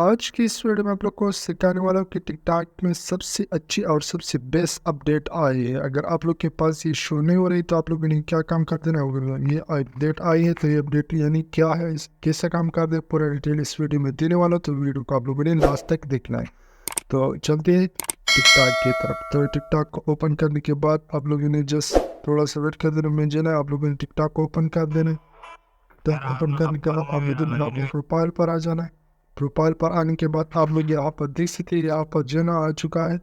آج کی اس ویڈیو میں آپ لوگ کو سکھانے والا ہوں کہ ٹک ٹاک میں سب سے اچھی اور سب سے بیسٹ اپڈیٹ آئی ہے۔ اگر آپ لوگ کے پاس یہ شو نہیں ہو رہی تو آپ لوگوں نے کیا کام کر دینا ہوگا۔ یہ اپڈیٹ آئی ہے تو یہ اپڈیٹ یعنی کیا ہے، کیسا کام کر دے، پورا ڈیٹیل اس ویڈیو میں دینے والا ہوں، تو ویڈیو کو آپ لوگوں نے لاسٹ تک دیکھنا ہے۔ تو چلتے ہیں ٹک ٹاک کی طرف۔ تو ٹک ٹاک کو اوپن کرنے کے بعد آپ لوگوں نے جسٹ تھوڑا سا ویٹ کر دینا، میں جانا ہے آپ لوگوں نے ٹک ٹاک کو اوپن کر دینا ہے۔ تو اوپن کرنے کے بعد آپ لوگوں نے اپنے پروفائل پر آ جانا ہے۔ پروفائل پر آنے کے بعد آپ لوگ یہاں پر دیکھ سکتے ہیں، یہاں پر جو نا آ چکا ہے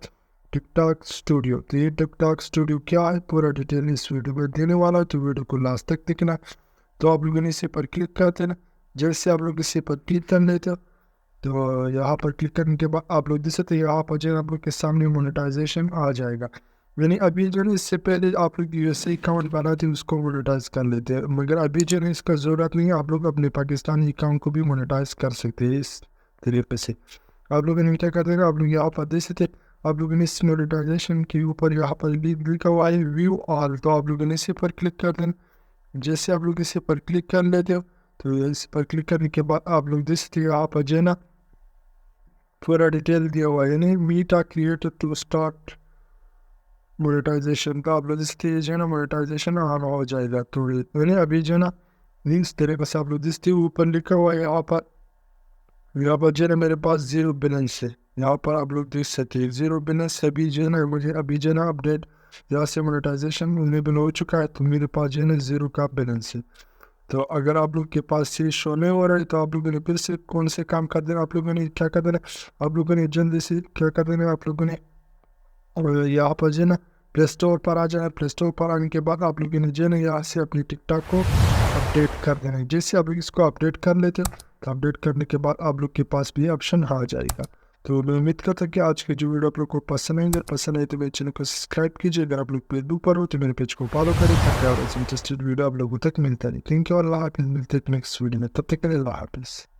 ٹک ٹاک اسٹوڈیو۔ تو یہ ٹک ٹاک اسٹوڈیو کیا ہے، پورا ڈیٹیل اس ویڈیو میں دینے والا ہے، تو ویڈیو کو لاسٹ تک دیکھنا ہے۔ تو آپ لوگوں نے اسی پر کلک کرتے نا، جیسے آپ لوگ اسی پر کلک کر لیتے ہو تو یہاں پر کلک کرنے کے بعد آپ لوگ دیکھ سکتے ہیں، یہاں پر جو ہے آپ لوگ کے سامنے مونیٹائزیشن آ جائے گا۔ یعنی ابھی جو ہے اس سے پہلے آپ لوگ یو ایس اے اکاؤنٹ بناتے ہیں، اس کو مونیٹائز کر لیتے ہیں، مگر ابھی جو ہے اس کا ضرورت نہیں ہے۔ آپ لوگ اپنے پاکستانی اکاؤنٹ کو بھی مونیٹائز کر سکتے ہیں اس طریقے سے۔ آپ لوگوں نے کیا کرتے ہیں، آپ لوگ یہاں پر دیکھ سکتے ہیں، آپ لوگوں نے اس مونیٹائزیشن کے اوپر یہاں پر لکھا ہوا ہے ویو آل، تو آپ لوگوں نے اسی پر کلک کر دینا۔ جیسے آپ لوگ اسی پر کلک کر لیتے ہو تو اس پر کلک کرنے کے بعد آپ لوگ دیکھ سکتے ہیں، یہاں پر جو ہے نا پورا ڈیٹیل دیا ہوا ہے، یعنی met are created to start monetization کا۔ آپ لوگ دیکھتے ہیں جو ہے نا مونیٹائزیشن آن ہو جائے گا، تو یعنی ابھی جو ہے نا اس طریقے سے آپ لوگ دیکھتے ہیں، اوپر لکھا ہوا ہے یہاں پر جو ہے نا میرے پاس زیرو بیلنس ہے۔ یہاں پر آپ لوگ دیکھ سکتے ہیں زیرو بیلنس، ابھی جو ہے نا مجھے ابھی جو ہے نا اپڈیٹ یہاں سے مونیٹائزیشن انیبل ہو چکا ہے، تو میرے پاس جو ہے نا زیرو کا بیلنس ہے۔ تو اگر آپ لوگ کے پاس یہ شو نہیں ہو رہا ہے تو آپ لوگوں نے پھر سے کون سے کام کر دینا، آپ لوگوں نے کیا کر دینا، آپ لوگوں نے جلدی سے کیا کر دینا، آپ لوگوں نے یہاں پر جو ہے نا پلے اسٹور پر آ جانا۔ پلے اسٹور پر آنے کے بعد آپ لوگوں نے جو ہے نا یہاں سے اپنی ٹک ٹاک کو اپڈیٹ کر دینا ہے۔ جیسے آپ لوگ اس کو اپڈیٹ کر لیتے ہو تو اپڈیٹ کرنے کے بعد آپ لوگ کے پاس بھی آپشن آ جائے گا۔ تو میں امید کرتا ہوں کہ آج کی جو ویڈیو آپ لوگ کو پسند آئیں گے، پسند آئے تو میرے چینل کو سبسکرائب کیجیے۔ اگر آپ لوگ فیس بک پر ہو تو میرے پیج کو فالو کریں تاکہ اور ایسی انٹرسٹیڈ ویڈیو آپ لوگوں تک ملتا رہے۔ تھینک یو، اللہ حافظ، ملتے ہیں نیکسٹ ویڈیو میں، تب تک کے لیے اللہ حافظ۔